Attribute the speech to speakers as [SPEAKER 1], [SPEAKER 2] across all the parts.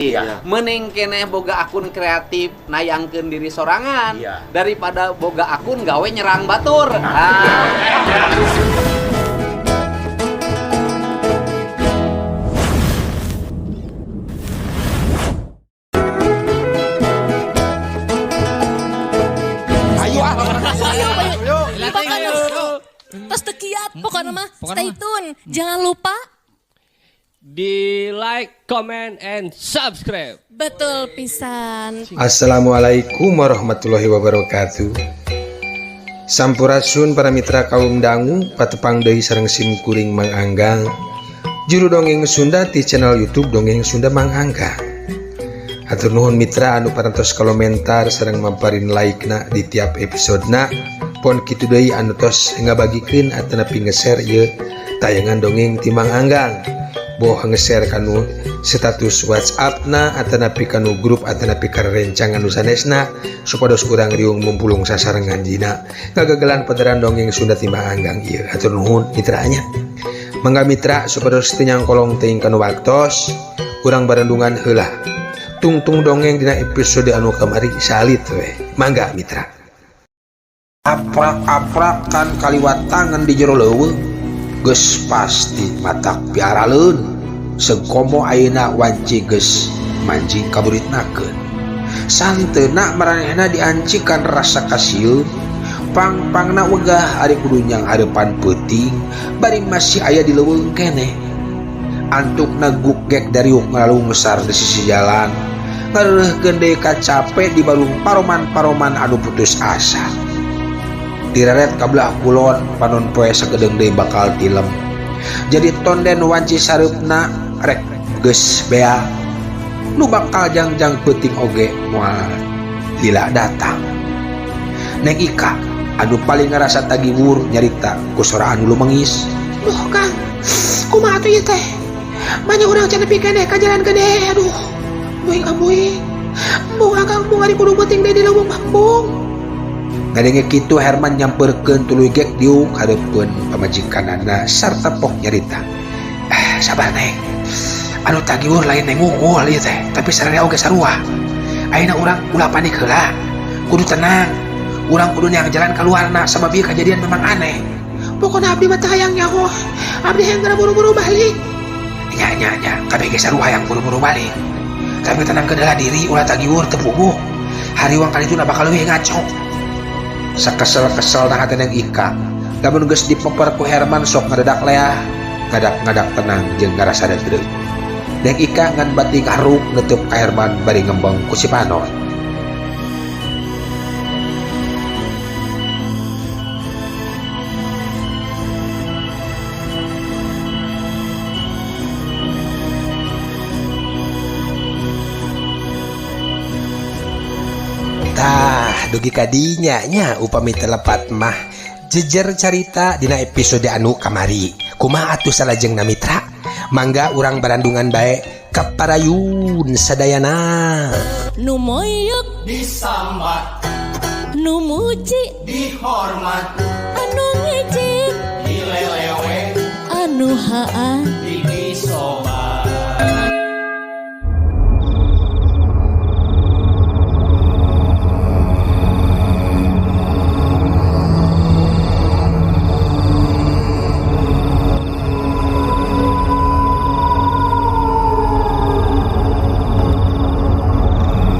[SPEAKER 1] Iya. Mending keneh boga akun kreatif nayangkeun diri sorangan daripada boga akun gawe nyerang batur.
[SPEAKER 2] Terus tekiat pokoknya mah stay tune. Jangan lupa
[SPEAKER 3] di like, comment, and subscribe.
[SPEAKER 2] betul pisan.
[SPEAKER 4] Assalamualaikum warahmatullahi wabarakatuh. Sampurasun para mitra kaum dangu patepang deui sareng sim kuring Mang Anggang. Juru dongeng Sunda di channel YouTube Dongeng Sunda Mang Angga. Hatur nuhun mitra anu parantos komentar sareng mamparin like-na di tiap episodena. Pon kitu deui anu tos ngabagikeun atanapi nge-share ieu tayangan dongeng ti Mang Anggang. Boh nge-share kanu status WhatsApp-na atanapi kanu grup atanapi karencang anu sanesna supados urang riung mumpulung sasarengan jina ngagagelan padaran dongeng Sunda ti Mang Anggang ieu. Hatur nuhun mitraanya. Mangga mitra supados teu nyangkolong teuing kanu waktos urang barendungan heula. Tungtung dongeng dina episode anu kamari salit we. Mangga mitra. Aprak-aprak kan kaliwat tangan di jero leuweung geus pasti matak piaraleun segkomo ayeuna wanci geus manjing kaburitnakeun santeuna maranehna diancikan rasa kasieun pang-pangna wegah ari kudu nyang harepan peuting bari masih aya di leuweung keneh antukna gugek dari ngalung besar di sisi jalan ngareureukkeun deui kacape di balung paroman-paroman anu putus asa direret kabelah kulon panon poe sagedeng deui bakal tilem jadi tonden wanci sareupna rek geus bea nu bakal jangjang peuting oge moal lila datang Neng Ika anu paling ngarasa tagiwur nyarita ku sora anu lumengis.
[SPEAKER 5] Duh Kang, kumaha atuh ieu teh? Banyak urang can nepi keneh ka jalan gede. Aduh, buing abuing. Mbung Akang mbung ari kudu beuting deui di leuweung Bambung.
[SPEAKER 4] Ngadenge kitu Herman nyamperkeun tuluy gek diuk hareupkeun pamajikanana sarta pok nyarita. Sabar Neng. Anu tagiwur lain Neng ngungul ieu teh, tapi sararea oge sarua. Ayeuna urang ulah panik heula. Kudu tenang. Urang kudu neang jalan kaluarna sabab ieu kejadian memang aneh.
[SPEAKER 5] Pokona abdi mah teu hayang nyaho. Abdi hayang buru-buru balik.
[SPEAKER 4] Nya, kabeh ge sarua hayang buru-buru balik. Tapi tenang keudeulah diri ulah tagiwur teu puguh. Hariwang kali itu bakal leuwih ngaco. Sakesel-kesel na hati Neng Ika lamun geus dipeper ku Herman sok ngadedak leah ngadak tenang jeung ngarasa deui. Neng Ika ngan bating haruk neuteub ka Herman bari ngembang ku si Panon. Dugi kadinya nya upami telepat mah jejer carita dina episode anu kamari kumaha atuh salajengna mitra mangga urang barandungan bae kaparayun sadayana
[SPEAKER 2] Nu moyok
[SPEAKER 3] Disambat,
[SPEAKER 2] nu muji
[SPEAKER 3] dihormat,
[SPEAKER 2] anu ngejek
[SPEAKER 3] dilelewe,
[SPEAKER 2] anu haan
[SPEAKER 3] disobat.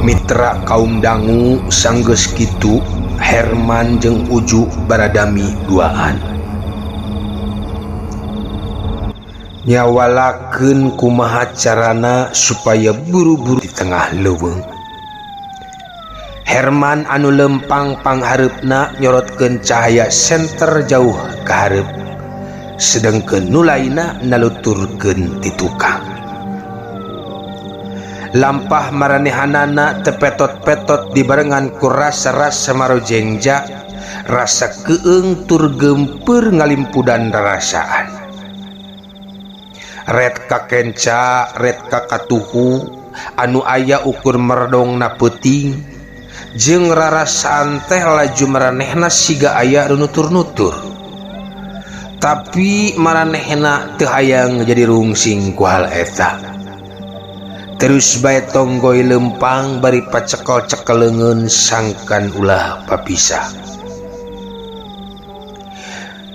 [SPEAKER 4] mitra kaum dangu sanggeus kitu Herman jeung Uju baradami duaan nyawalakeun kumaha carana supaya buru-buru di tengah leuweung. Herman anu lempang panghareupna nyorotkeun cahaya senter jauh ka hareup sedengkeun nu lainna naluturkeun ti tukang. Lampah maranehanana tepetot-petot dibarengan ku rasa-rasa marojengja rasa keung tur gempeur ngalimpudan rarasaan red kakenca red kakatuhu anu aya ukur merdongna peuting jeung rarasaan teh laju maranehna siga aya nutur-nutur tapi maranehna teu hayang jadi rungsing ku hal eta. terus bae tonggoy lempang bari pacekel-cekelengeun sangkan ulah papisah.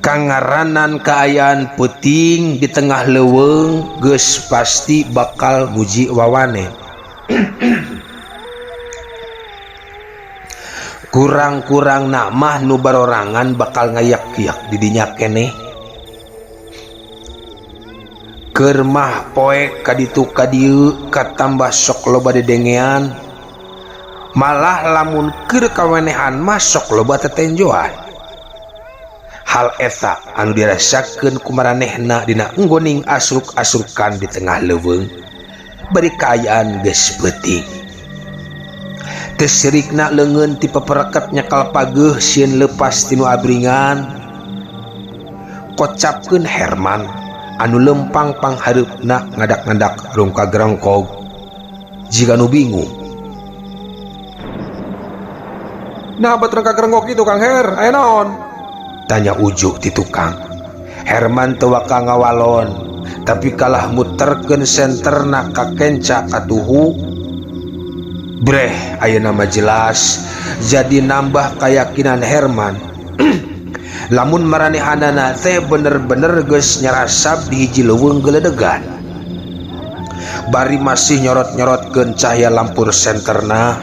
[SPEAKER 4] Kangaranan kaayaan puting di tengah leuweung geus pasti bakal muji wawane. Kurang-kurang nak mah nu barorangan bakal ngayak-yak di dinya keneh. Keur mah poek kaditu kadieu katambah sok loba dedengean. Malah lamun keur kawenehan mah sok loba tetenjoan. Hal eta anu dirasakeun ku maranehna dina enggoning asruk-asrukan di tengah leuweung bari kaayaan geus peuting. Teu sirikna leungeun ti papereket nyakal pageuh sieun leupas tinu abringan. Kocapkeun Herman anu lempang panghareupna ngadak-ngadak rungka gerengkog jiga nu bingung. Nah bet rungka gerengkog itu Kang Her, aya naon? Tanya Uju ti tukang. Herman teu waka ngawalon, tapi kalah muterkeun senterna ka kenca katuhu. Breh ayeuna mah jelas jadi nambah keyakinan Herman. Lamun maranehanana teh bener-bener geus nyarasap di hiji leuweung geledegan. Bari masih nyorot-nyorotkeun cahaya lampu senterna.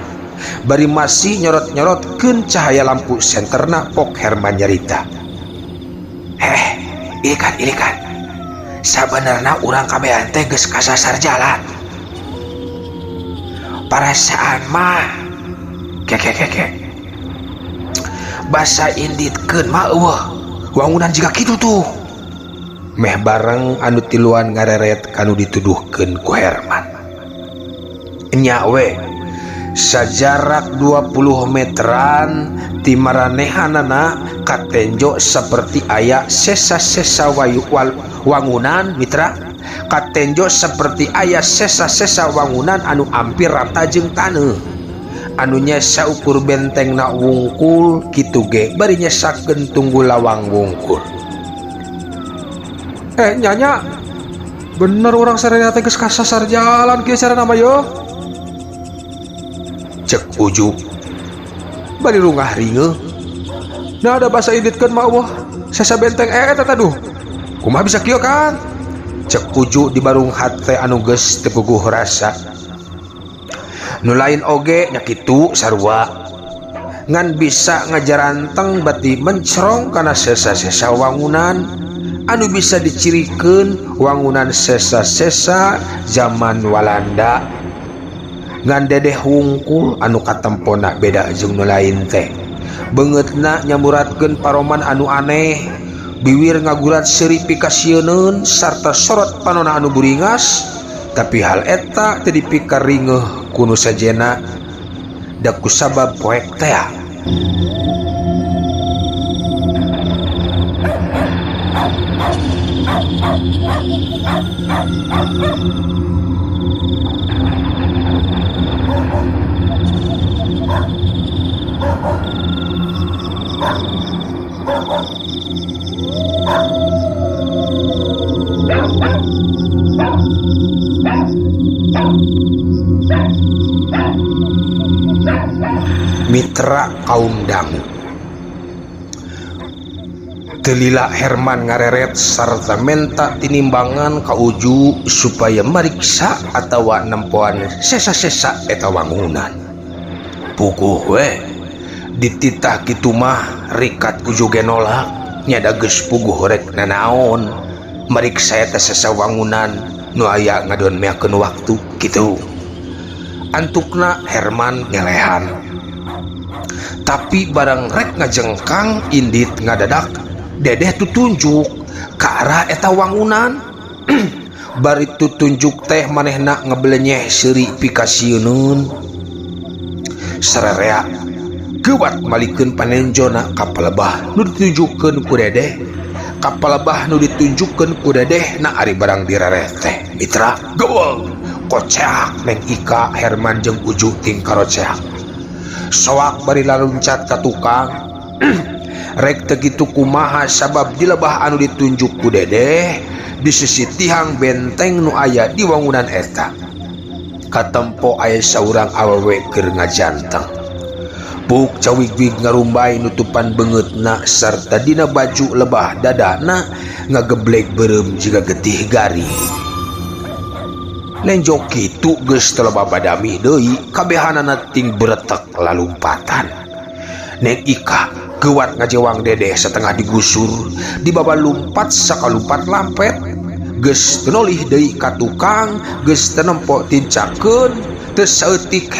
[SPEAKER 4] Bari masih nyorot-nyorotkeun cahaya lampu senterna pok Herman nyarita. Ilikan. Sabenerna urang kabehan teh geus kasasar jalan. Parasaan mah keke. Basa inditkeun mah eueuh. Wangunan jiga kitu tuh. Meh bareng anu tiluan ngareret kanu dituduhkeun ku Herman. Nya we sajarak 20 meteran ti maranehanana katenjo seperti aya sesa-sesa wangunan mitra. Katenjo seperti aya sesa-sesa wangunan anu ampir rata jeung taneuh. Anu nyesa ukur bentengna wungkul kitu ge bari nyesakeun tunggul lawang wungkul. Nyanya bener urang sarenya teh geus kasasar jalan kieu carana mah yo. Cek Uju bari rungah ringeuh. Nah ada bahasa inditkeun mah eueuh sesa benteng eta taduh. Kumaha bisa kieu kan? Cek Uju di barung hate anu geus teu puguh rasa. Nu lain oge nya kitu sarua. Ngan bisa ngajaranteng bati mencrong kana sesa-sesa wangunan anu bisa dicirikeun wangunan sesa-sesa zaman Walanda. Ngan dedeh wungkul anu katempona beda jeung nu lain teh. Beungeutna nyamuratkeun paroman anu aneh, biwir ngagurat seuri pikasieun sarta sorot panonna anu buringas, tapi hal eta teu dipikar ringeuh ku nu sajena da kusabab poek teh. Mitra kaum dangu. Telila Herman ngareret sarta menta tinimbangan ka Uju supaya mariksa atawa nempoan sesa-sesa eta wangunan. Puguh we dititah kitu mah rikat Uju ge nolak nyada geus puguh rek nanaon mariksa eta sesa wangunan nu aya ngadonmeakeun waktu kitu. Antukna Herman ngelehan. Tapi barang rek ngajengkang indit ngadadak dedeh tutunjuk ke arah eta wangunan. Bari tutunjuk teh manehna ngebelenyeh seuri pikasieun. Sarerea geuwat malikeun panenjona ka palebah nu ditunjukkeun ku dedeh. Ka palebah nu ditunjukkeun ku dedeh na ari barang dirareh teh. Mitra geul koceak neng Ika Herman jeung Uju ting karoceak. Soak bari laluncat ka tukang. Rek teu kitu kumaha sabab di lebah anu ditunjuk ku dedeh di sisi tihang benteng nu aya di wangunan eta. katempo aya saurang awewe keur ngajanteng. Buk cawig-wig ngarumbay nutupan beungeutna sarta dina baju lebah dadana ngageblek beureum jiga getih garing. Lenjok kitu geus teu loba badami deui kabehanana ting beretek lalumpatan. Neng Ika geuwat ngajewang dedeh setengah digusur dibaba lumpat sakalumpat lampet geus teu nolih deui ka tukang geus teu nempo tincakeun teu saeutik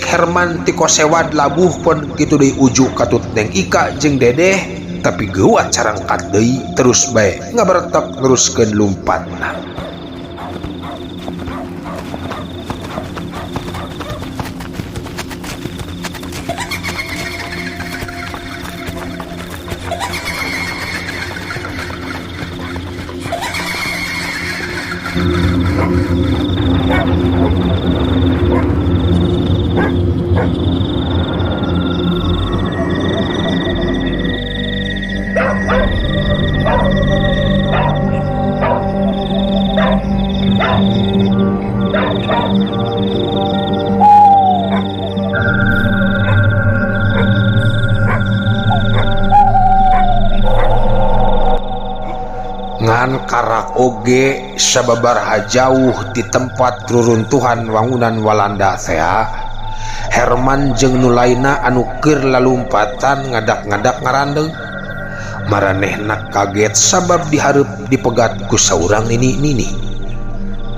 [SPEAKER 4] Herman ti kosewad labuh pun kitu deui ujuk katut Neng Ika jeung dedeh tapi geuwat carangkat deui terus bae ngabaretek neruskeun lumpatna. Ngan karak oge sababaraha jauh di tempat reruntuhan wangunan Walanda teh Herman jeung nu lainna anu keur lalumpatan ngadak-ngadak ngarandeung. Maranehna kaget sabab dihareup dipegat ku saurang nini-nini.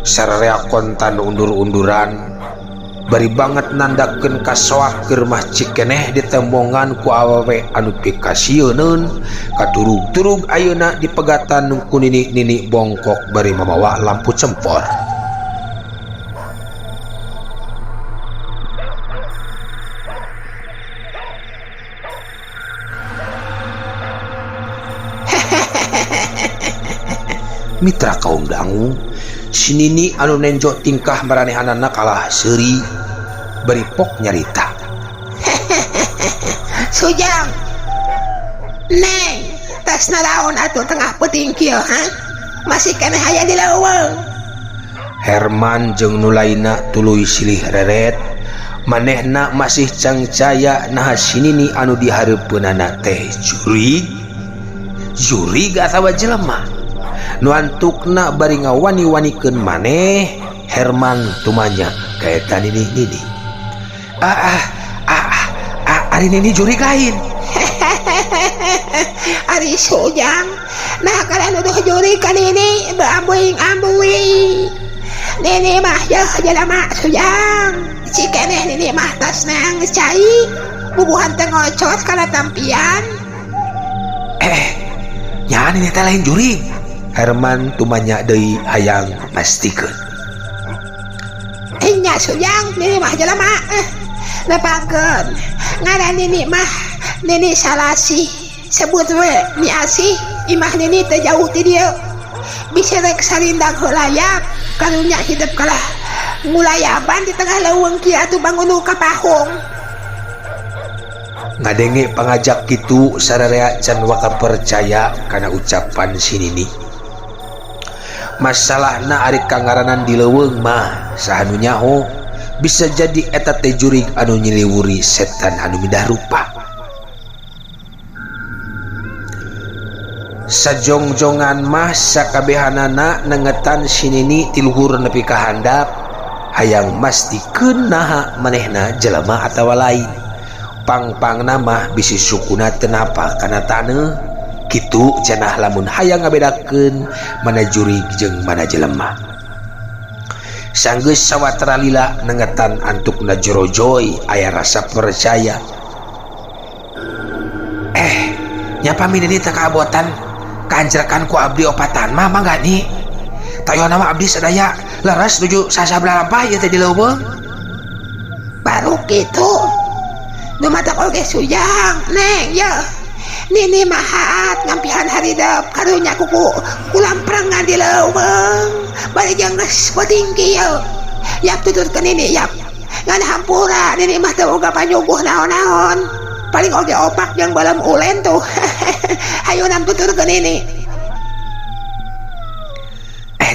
[SPEAKER 4] Sararea kontan undur-unduran bari banget nandakeun ka soak keur mah cikeneh ditembongan ku awewe anu pikasieun katurug-turug ayeuna dipegatan ku nini-nini bongkok bari mamawa lampu cempor. Mitra kaum dangu, si Nini anu nenjok tingkah maranehanana kalah seuri bari pok nyarita.
[SPEAKER 5] Sujang, Neng, tas naraon atuh tengah peuting kieu masih keneh aya di leuweung.
[SPEAKER 4] Herman jeung nu lainna tuluy silih reret, manehna masih cangcaya naha si Nini anu dihareupeunana teh jurig atawa jelema. Nu antukna bari ngawani-wanikeun maneh Herman tumanya kaeta nini-nini. Ari nini jurig lain.
[SPEAKER 5] Ari Sujang, nah kalian udah jurig ka nini beambuing-ambuing. Nini mah jelema Sujang. Cikeneh nini mah tasna geus cai. Bubuhan teh ngocot kana tampian.
[SPEAKER 4] Nya nini teh lain jurig. Herman tumanya deui hayang mastikeun.
[SPEAKER 5] Nya Sujang, nini mah jelema. Nepangkeun. Ngaran nini mah Nini Salasi. Sebut we Ni Asih. Imah nini teh jauh ti dieu. Bisa rek sarindang heulayap karunya hidup kalah ngulayaban di tengah leuweung kieu atuh bangun ka pahung.
[SPEAKER 4] Ngadenge pangajak kitu sararea can waka percaya kana ucapan si Nini. Masalahna ari kangaranan di leuweung mah sahanu nyaho bisa jadi eta teh jurig anu nyiliwuri setan anu midah rupa. Sajongjongan mah sakabehanana nengetan si Nini ti luhur nepi ka handap hayang mastikeun naha manehna jelema atawa lain. Pang-pangna mah bisi sukuna teu napa kana taneuh. Kitu cenah lamun hayang ngabedakeun mana jurig jeung mana jelema. Sanggeus sawatara lila nengetan antukna jorojoy aya rasa percaya. Nyapa minini teh kaabotan kanjrekan ku abdi opatan mah mangga ni. Tayona mah abdi sadaya leres nuju sasabelah lampah ieu teh di leuweung.
[SPEAKER 5] Baru kitu. Nu matak oge Sujang, Neng ya. Nini mahat ngampihan haridep karunya kuku kulamperengan di leuweung bari jeung geus peuting kieu. Yap tututkeun Nini yap. Ngan hampura Nini mah teu boga panyuguh naon-naon. Paling oge opak jeung balem ulen tuh. Hayu nam tuturkeun Nini.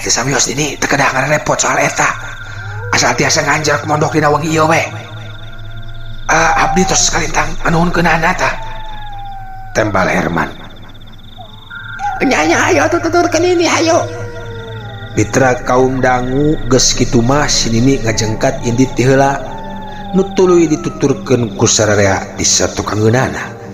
[SPEAKER 4] Samios ini terkadang repot soal eta. Asal tiasa nganjar mondok dina wengi ieu we. Abdi tos kalintang anuhunkeunana tah. Tembal Herman.
[SPEAKER 5] Nya ayo tuturkeun ini ayo.
[SPEAKER 4] Mitra kaum dangu geus kitu mah sinini ngajengkat indit ti heula. Nu tuluy dituturkeun ku sararea di satukangeunana.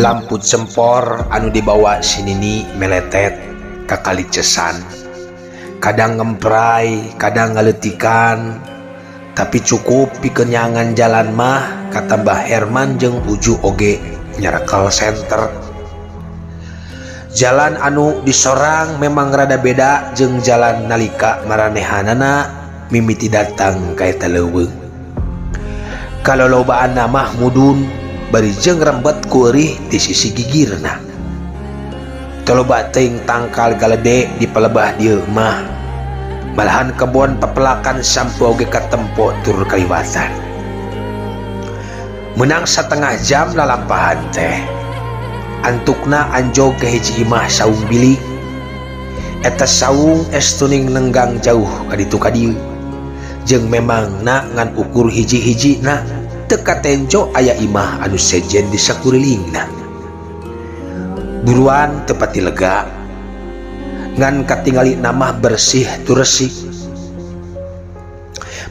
[SPEAKER 4] Lampu cempor anu dibawa sinini meletet ka kali cesan, kadang ngemprai, kadang ngaletikan, tapi cukup pikenyangan jalan mah kata Mbah Herman jeung Uju oge nyarekal senter. Jalan anu disorang memang rada beda jeung jalan nalika maranehanana mimiti datang ka eta leuweung. Kalolobaanna mah mudun bari jeung rembet kueureih di sisi gigirna. Toloba teuing tangkal galede di palebah dieu mah. Malahan kebon pepelakan sampo oge katempo tur kaliwatan. Menang satengah jam lalampahan teh. Antukna anjog ke hiji imah saung bilik. Eta saung estuning nenggang jauh ka ditu ka dieu. Jeung memangna ngan ukur hiji-hijina teka tenjo aya imah anu sejen di sakurilingna. Buruan tepati lega ngan katingali namah bersih tu resik.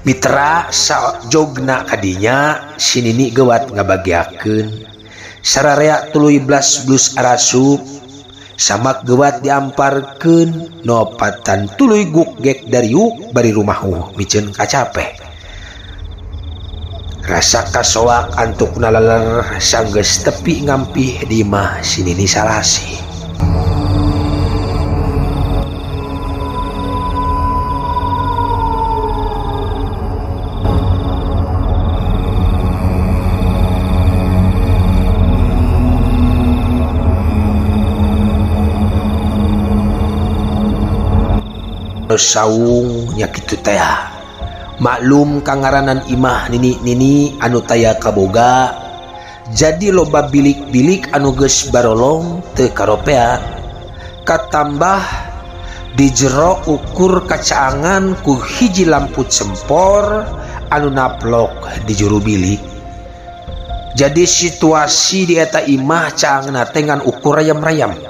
[SPEAKER 4] Mitra sajogna kadinya sinini gewat ngabagiakeun sararea tuluy blas blus arasup samak gewat diamparkeun nopatan tuluy gukgek dari yuk bari rumah miceun kacape. Rasa kasoak antuk nalaler sanggeus tepi ngampih di imah sinini salasi. Saung nya kitu teh. Maklum kangaranan imah nini anu taya kaboga, jadi loba bilik-bilik anu geus barolong teu karopea, katambah di jero ukur kacaangan ku hiji lampu cempor anu naplok di juru bilik. Jadi situasi di eta imah caangna teh ngan ukur rayam-rayam.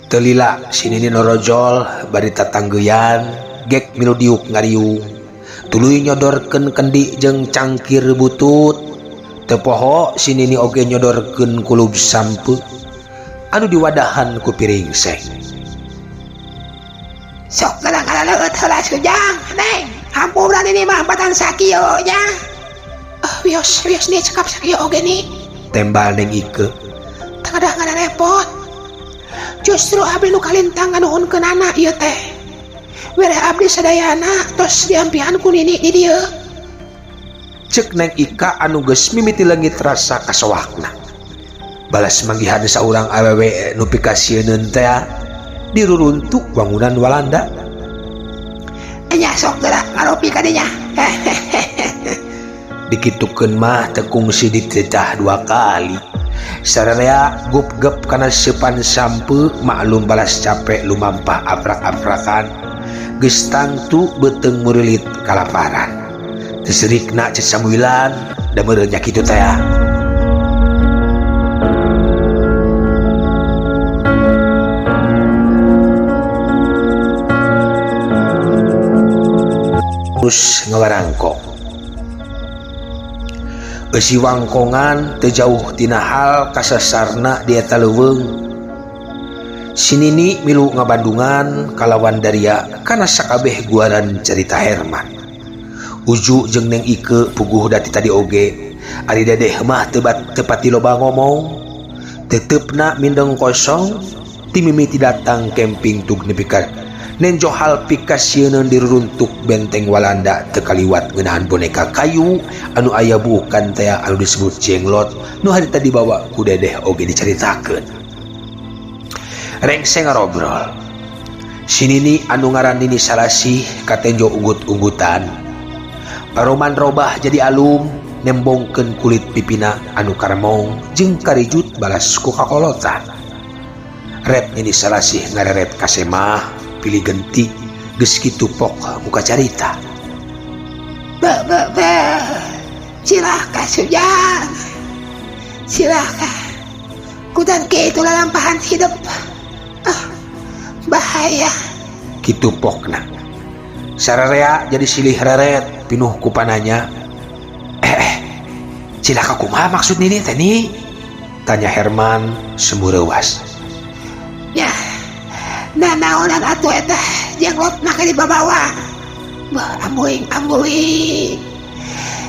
[SPEAKER 4] Telila sinini norojol bari tatanggeyan gek milu diuk ngariung tuluy nyodorkeun kendi jeung cangkir butut teu poho sinini oge nyodorkeun kulub sampeu anu diwadahan ku piring seng.
[SPEAKER 5] Sok ngalang-alaleut heula Sujang Neng hampuran ini mah batan sakieu nya. Wios nih cekap sakieu oge nih
[SPEAKER 4] tembal Neng Ike.
[SPEAKER 5] Tengah ngarepot. Justru abdi nu kalintang nganuhunkeunana ieu teh. Were abdi sadayana tos diampihan ku nini di dieu.
[SPEAKER 4] Ceuk Neng Ika anu geus mimiti leungit rasa kasoakna. Balas manggihan saurang awewe nu pikasieun teh diruruntuk bangunan Walanda.
[SPEAKER 5] Nya sok geura ngaropi ka dinya.
[SPEAKER 4] Dikitukeun mah teu kungsi dititah 2 kali. Sararea gup-gep kana sepan sampeu maklum balas capek lumampah aprak-aprakan geus tangtu beuteung meurelit kalaparan. Teu serikna cek samuilan da meureun nya kitu teh. Terus ngawarangkok besi wangkongan teu jauh tina hal kasasarna di eta leuweung. Si Nini milu ngabandungan kalawan Daria karena sakabeh guaran cerita Herman. Uju jeung Neng Ike puguh dati tadi oge, ari Dedeh mah tepati loba ngomong. Tetepna mindeng kosong, timimiti datang camping tug nepika nen johal pikasieun diruntuk benteng Walanda teu kaliwat ngeunahan boneka kayu anu aya bukan teh anu disebut jenglot nu harita dibawa ku Dedeh oge dicaritakeun. Rengseng ngobrol. Si Nini anu ngaran Nini Salasih katenjo unggut-unggutan. Paroman robah jadi alum nembongkeun kulit pipina anu karemong jeung karijut balas ku kakolotan. Ret Nini Salasih ngareret kasemah pilih genti geus kitu pok muka carita.
[SPEAKER 5] Silahkan Sujang. Silahkan. Kudan ke itu lampahan hidup. Bahaya.
[SPEAKER 4] Kitu pokna. Sararea jadi silih reret pinuh ku pananya. Cilaka kumaha maksud Nini teh ni? Tanya Herman semureuwas.
[SPEAKER 5] Ya. Nanaonan atuh eta jenglotna ka dibabawa. Ambuing.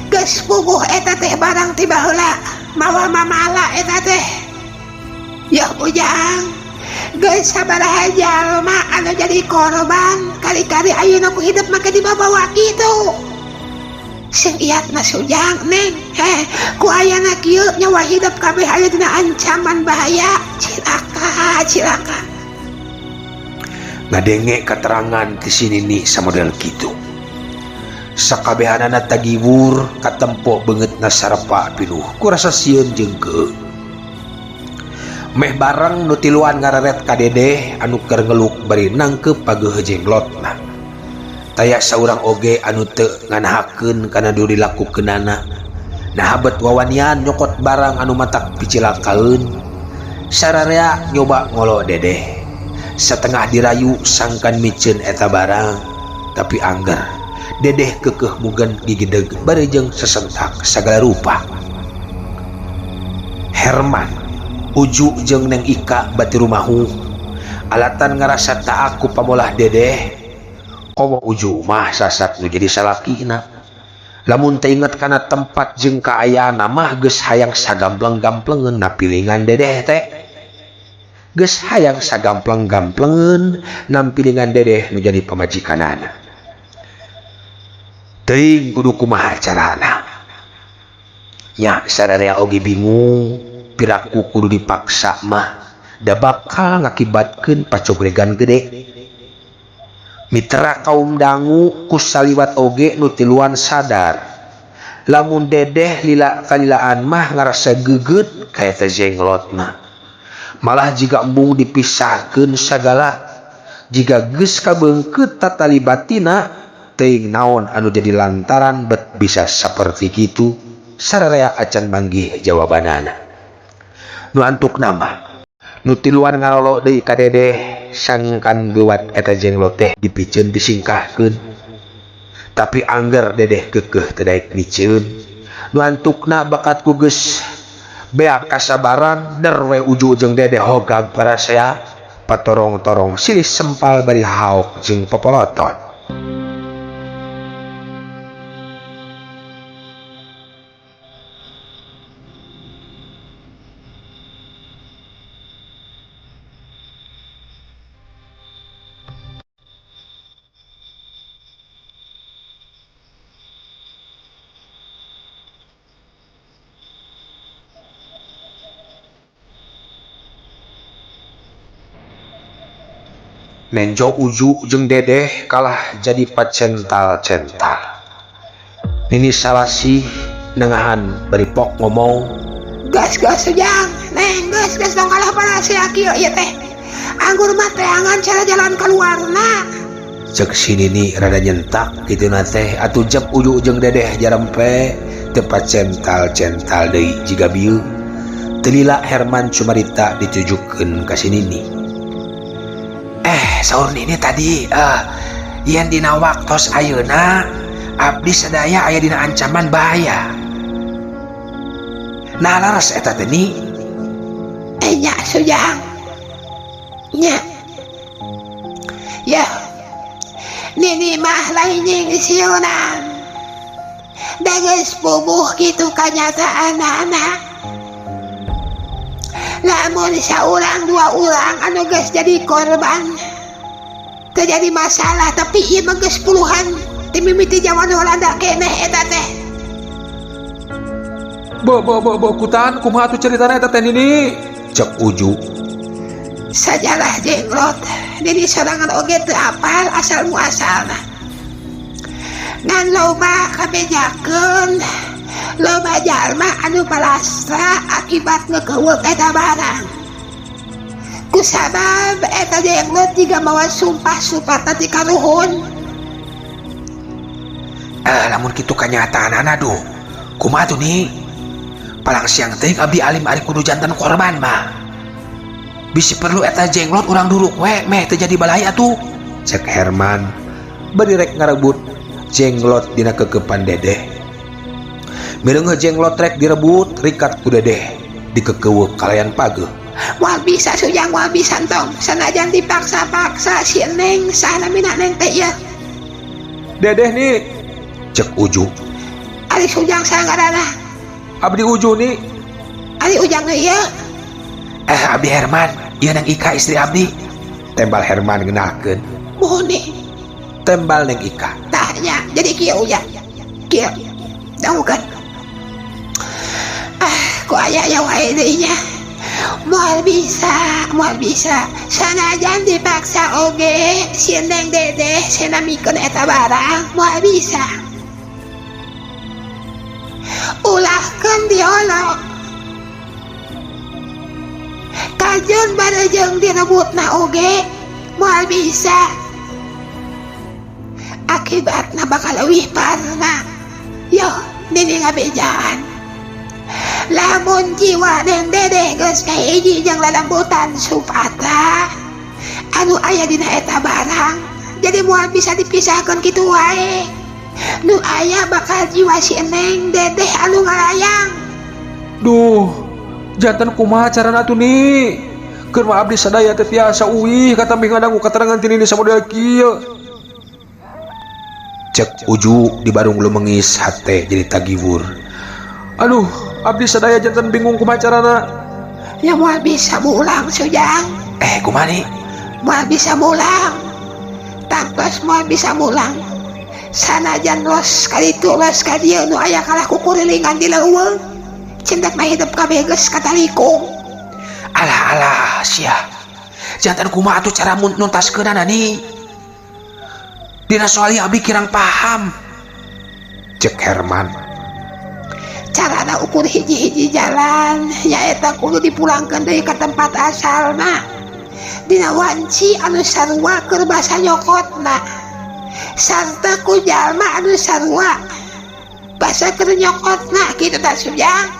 [SPEAKER 5] Geus puguh eta teh barang ti baheula mawa mamala eta teh. Ya Ujang. Geus sabaraha jalma anu jadi korban kali-kali ayeuna ku hidup make dibawa kitu. Sing iatna Sujang Neng, ku ayana kieu nyawa hidup kabeh aya dina ancaman bahaya. Cilaka.
[SPEAKER 4] Ngadenge keterangan ti si Nini samodel kitu. Sakabehanana tagiwur katempo beungeutna sarepa pinuh ku rasa sieun jeung keuk. Meh bareng nu tiluan ngareret ka Dedeh anu keur ngeluk bari nangkep pageuh jenglotna. Taya saurang oge anu teu nganahakeun kana nu dilakukeunana. Nahabet wawanian nyokot barang anu matak picilakaeun. Sararea nyoba ngolo Dedeh. Setengah dirayu sangkan miceun eta barang, tapi angger Dedeh keukeuh mugen gigideg bari jeung sesentak sagala rupa. Herman, Uju jeung Neng Ika bati rumahu alatan ngarasa tak aku pamolah Dedeh. Komo Uju mah sasat nu jadi salakina. Lamun teu inget kana tempat jeung kaayana mah geus hayang sagampleng-gamplengeun napilingan Dedeh teh. Geus hayang sagampleng-gamplengeun nampilingan Dedeh nu jadi pamajikanana. Teuing kudu kumaha carana. Nya sararea oge bingung. Piraku kudu dipaksa mah da bakal ngakibatkeun pacogregan gede. Mitra kaum dangu ku saliwat oge nu tiluan sadar lamun Dedeh lila kalilaan mah ngarasa geugeut ka eta jenglotna. Malah jiga embung dipisahkeun sagala, jiga geus kabeungkeut tatali batina teuing naon anu jadi lantaran bet bisa saperti kitu. Sararea acan manggih jawabanana. Nu antuk nama nu tiluan ngalolo deui ka Dedeh sangkan buat eta jenglot teh dipiceun disingkahkeun. Tapi angger Dedeh keukeuh teu daek miceun. Nu antukna bakat ku geus beak kasabaran der we Uju jeung Dedeh hogag parasea patorong-torong silih sempal bari haok jeung popoloton. Menjo Uju jeung Dedeh kalah jadi pacental-cental. Nini Salasih nengahan bari pok ngomong.
[SPEAKER 5] Gas Sujang Neng, gas dong kalah parasea kieu ieu teh. Anggur mah teangan cara jalan keluarna.
[SPEAKER 4] Cek si Nini rada nyentak kituna teh atuh jep Uju jeung Dedeh jarempe teu pacental-cental deui jiga bieu. Teu lila Herman cumarita ditujukeun ka si Nini. Saur Nini tadi yen dina waktos ayeuna abdi sadaya aya dina ancaman bahaya. Nah laras eta teh ni.
[SPEAKER 5] Nya Sujang. nya ya nini mah lain siunan da geus pubuh kitu kanyataan anak lamun saurang dua urang anu geus jadi korban terjadi masalah tapi ieu mah geus puluhan ti mimiti zaman Holanda keneh eta teh.
[SPEAKER 4] Bo kutan kumaha atuh caritana eta teh Nini? Cek Uju.
[SPEAKER 5] Sajalah jenglot Nini sorangan oge teu apal asal muasalna. Ngan loba kabejakeun loba jalma anu palastra akibat ngekeuweuk eta barang. Kusabab eta jenglot jiga mawa sumpah supata ti karuhun.
[SPEAKER 4] Lamun kitu kanyataanana duh. Kumaha tuh Ni? Palang siang teh abdi alim ari kudu jantan korban mah. Bisi perlu eta jenglot urang duruk we meh teu jadi balaya tuh. Cek Herman bari rek ngarebut jenglot dina kekepan Dedeh. Mireung jenglot rek direbut rikat ku Dedeh dikekeuweuk kalayan pageuh.
[SPEAKER 5] Moal bisa Sujang moal bisa tong sanajan dipaksa-paksa si Neng sana mina Neng teh ieu.
[SPEAKER 4] Dedeh nih cek Uju.
[SPEAKER 5] Ari Sujang sangarana
[SPEAKER 4] Abdi Uju nih.
[SPEAKER 5] Ari Ujang ieu.
[SPEAKER 4] Abdi Herman, ieu Neng Ika istri abdi. Tembal Herman ngenalkeun.
[SPEAKER 5] Muni.
[SPEAKER 4] Tembal Neng Ika.
[SPEAKER 5] Tanya, jadi kieu Ujang. Kieu. Dangukeun. Ku aya ya wae deui nya. Moal bisa. Sanajan dipaksa oge si Neng Dedeh senamikeun eta barang, moal bisa. Ulahkeun diolok kajeun barejeung direbutna oge moal bisa akibatna bakal leuwih parna. Yo Nini ngabejaan lamun jiwa Neng Dedeh geus kahiji jeung lalembutan supata anu aya dina eta barang jadi moal bisa dipisahkeun kitu wae. Nu aya bakal jiwa si Neng Dedeh anu ngalayang.
[SPEAKER 4] Duh, jantan kumaha carana tuh Ni? Keur mah abdi sadaya teh tiasa uwih katambi ngadangu katerangan ti Nini samodel kieu. Cek Uju di barung leumengis hate jadi tagiwur. Aduh, abdi sadaya jantan bingung kumaha carana.
[SPEAKER 5] Ya moal bisa mulang Sujang.
[SPEAKER 4] Kumaha Ni?
[SPEAKER 5] Moal bisa mulang. Tangtos moal bisa mulang. Sanajan los kaditu los kadieu nu aya kalah kukurilingan di leuweung cendak mah hidup kabeh geus katalikung.
[SPEAKER 4] Alah sia jantan kumaha atuh cara nuntaskeunana Ni? Dina soal ieu abdi kirang paham. Cek Herman.
[SPEAKER 5] Carana ukur hiji-hiji jalan nyaeta kudu dipulangkeun deui ka tempat asalna dina wanci anu sarua keur basa nyokotna. Sarta ku jalma anu sarua basa keur nyokotna kitu tah Sujang.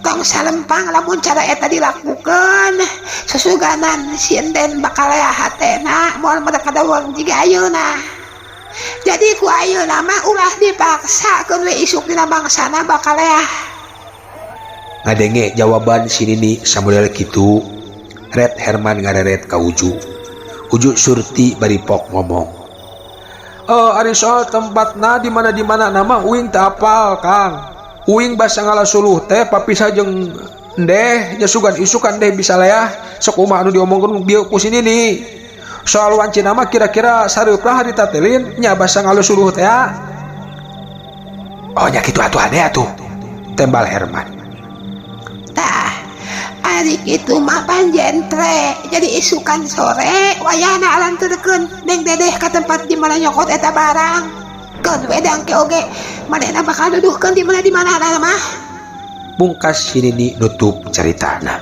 [SPEAKER 5] Tong salempang lamun cara eta dilakukeun susuganan si Enden bakal aya hatena moal mereka dawang jiga ayeuna. Jadi ku ayeuna mah ulah dipaksakeun we isuk dina bangsana bakal aya.
[SPEAKER 4] Ngadenge jawaban si Nini samodel kitu, Red Herman ngareret ka Uju. Uju surti bari pok ngomong. Ari soal tempatna di mana nama uing teu apal Kang. Uing basa ngalasuluh teh papisah jeung Ndeh nya sugan isukan Ndeh bisa leah sok kumaha anu diomongkeun bieu ku si Nini. Soal wanci nama kira-kira sareuprah harita telin nya basa ngalasuluh teh. Oh nya kitu atuh ade atuh. Tembal Herman.
[SPEAKER 5] Tah ari kitu mah panjentre jadi isukan sore wayahna alanturkeun Neng Dedeh ka tempat di mana nyokot eta barang keun wedang ke oge manehna bakal duduhkeun di mana mah.
[SPEAKER 4] Bungkas si Nini nutup caritana.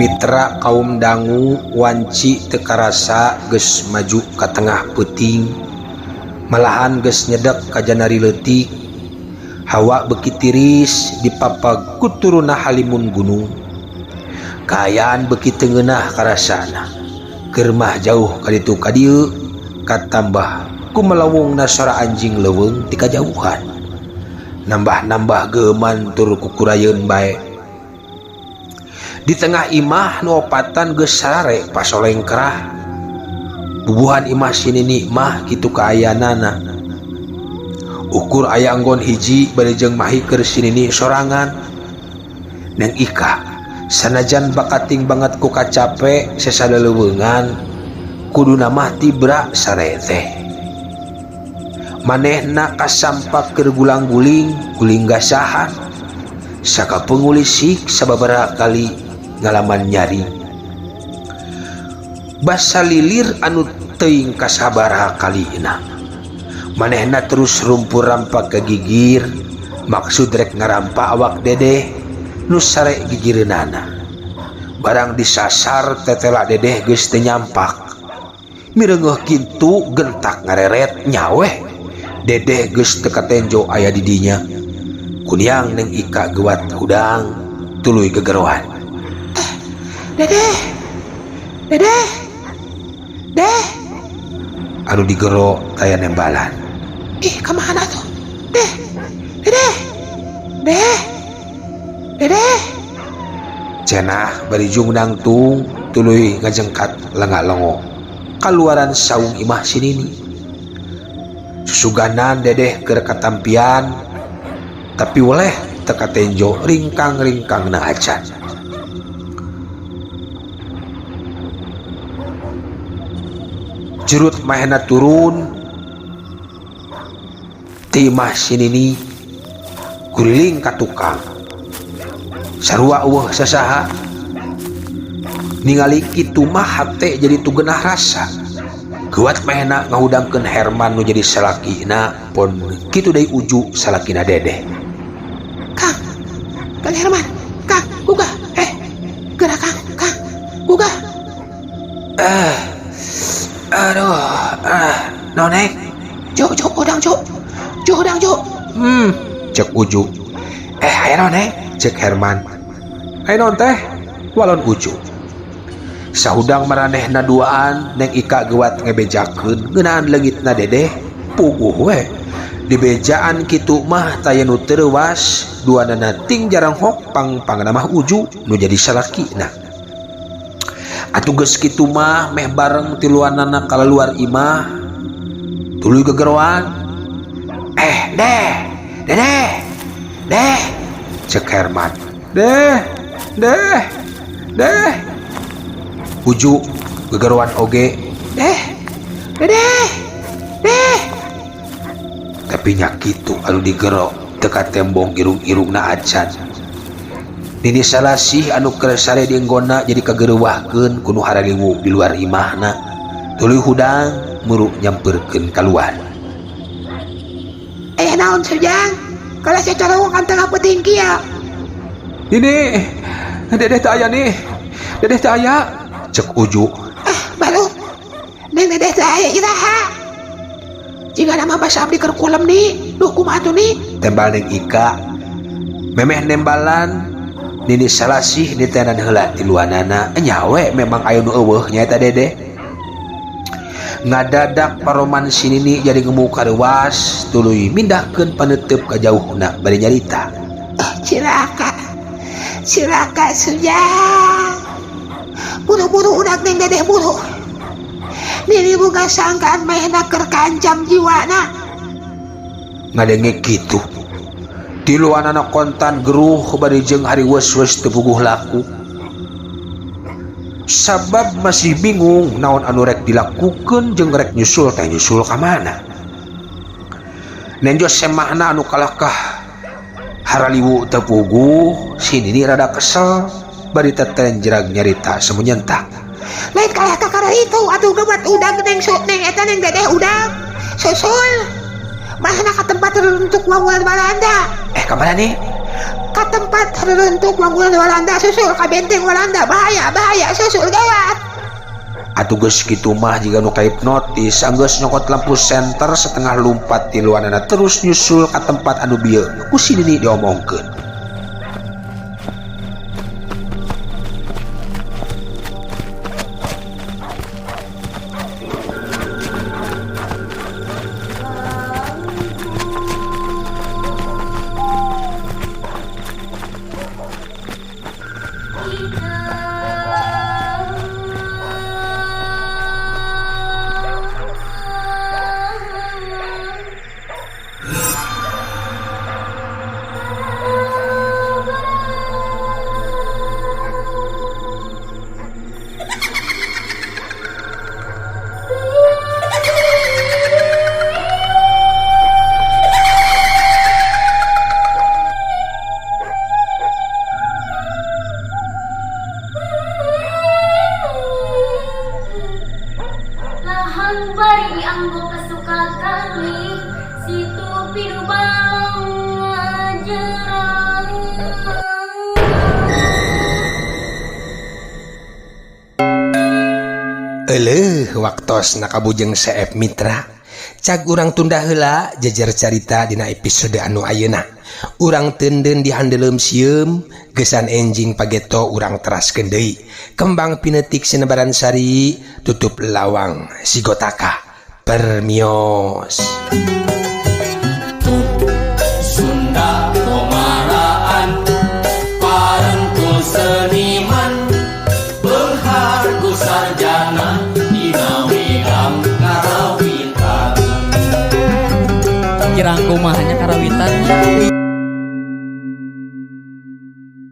[SPEAKER 4] Mitra kaum dangu wanci teu karasa geus maju ka tengah peuting, malahan geus nyedek ka janari leutik. Hawa beuki tiris dipapag ku turuna halimun gunung. kaayaan beki tengenah karasana kermah jauh kaditu kadieu katambah ku melawungna suara anjing leuweung ti kajauhan nambah-nambah geuman tur kukurayeun bae di tengah imah nu opatan geus sarare pasoleng kerah bubuhan imah sinini mah kitu kaayanana ukur aya anggon hiji bari jeung mahikeun sinini sorangan Neng Ika sanajan bakating banget ku kacape sesaleuleungan kuduna mah tibra sarete manehna kasampak keur gulang-guling guling gasahan saka pengulisik sababaraha kali ngalaman nyari basa lilir anu teuing kasabaraha kalina manehna terus rumpur rampak kegigir maksud rek ngarampa awak dedeh nu sare gigireunana barang disasar tetela dedeh geus teu nyampak mireungeuh kitu gentak ngareret nyaweh dedeh geus teu katenjo aya di dinya kunyang Neng Ika gewat hudang tuluy gegeroan
[SPEAKER 5] Dedeh
[SPEAKER 4] anu digero kaya nembalan
[SPEAKER 5] ih kemana tuh Dedeh
[SPEAKER 4] cenah bari jung nangtung tuluy ngajengkat lenga-lengo kaluaran saung imah sinini susuganan dedeh keur katampian tapi oleh teka tenjo ringkang-ringkang na acan jurut mahena turun ti imah sinini kuriling ka tukang sarua eueuh sasaha ningali kitu mah hate jadi tugenah rasa kuat mahena ngahudangkeun Herman nu jadi salakina pon kitu deui uju salakina dedeh
[SPEAKER 5] Kang Herman Kang gugah gerak Kang gugah
[SPEAKER 4] nonek
[SPEAKER 5] Jo udang Jo
[SPEAKER 4] cek uju aya nonek cek Herman aya non teh walon uju sahudang maranehna duaan Neng Ika gewat ngebejakeun ngeunaan leungitna dedeh puguh we di bejaan kitu mah taya nu teurewas duanana ting jarang hok pang-pangna mah uju nu jadi salakina atuh geus kitu mah meh bareng tiluanana kalaluar imah tuluy gegeroan Deh cek Herman Deh uju gegeroan oge
[SPEAKER 5] Deh
[SPEAKER 4] tapi nya kitu anu digero teka tembong irung-irungna acan Nini Salasih anu keur sare di enggonna jadi kagereuwahkeun ku nu haraliwu di luar imahna tuluy hudang muruk nyampeurkeun kaluar
[SPEAKER 5] aya naon Sujang kalau saya colong antara peuting kieu
[SPEAKER 4] ini dedeh teh aya cek uju
[SPEAKER 5] baru neng dedeh teh aya iraha jika nama basa abdi keur kulem nih duh kumaha atuh nih
[SPEAKER 4] tembal Neng Ika memeh nembalan Nini Salasih ditenan heula ti luanana nyawe memang aya nu eueuh nyaeta dedeh ngadadak paroman sinini jadi ngemu karewas tuluy mindahkeun paneuteub ka jauhna bari nyarita
[SPEAKER 5] Cilaka Sujang buru-buru udak neng dedeh buru Nini boga sangkaan mahena keur kancam jiwana
[SPEAKER 4] ngadenge kitu di luanana kontan geruh bari jeung hari wes-wes teu puguh laku sabab masih bingung naon anu rek dilakukeun jeung rek nyusul ka mana nenjo semahna anu kalahkah haraliwu teu puguh sinini rada kesel bari tetenjerag nyarita semunyentak
[SPEAKER 5] lain kalah kakara itu atuh gebat udang neng eta neng dedeh udang susul mahna ka tempat teruntuk wangunan Walanda
[SPEAKER 4] kamana nih
[SPEAKER 5] ka tempat teruntuk wangunan Walanda susul ka benteng Walanda bahaya susul gawat
[SPEAKER 4] atuh geus kitu mah jiga nu kahipnotis anggeus nyokot lampu senter setengah lumpat ti luanana terus nyusul ka tempat anu bieu ku sinini diomongkeun
[SPEAKER 6] pakali situ pidu balong ngajerang.
[SPEAKER 4] Waktos nakabujeng Seep Mitra cag urang tunda heula jejer carita dina episode anu ayeuna. Urang tenden dihandelem sieum gesan enjing pageto urang teraskeun deui kembang pinetik sinebaran sari tutup lawang sigotaka permios.
[SPEAKER 3] Sunda Komaraan Parengkul seniman Berhargu sarjana Dina widang karawitan
[SPEAKER 7] kirang kumahnya karawitan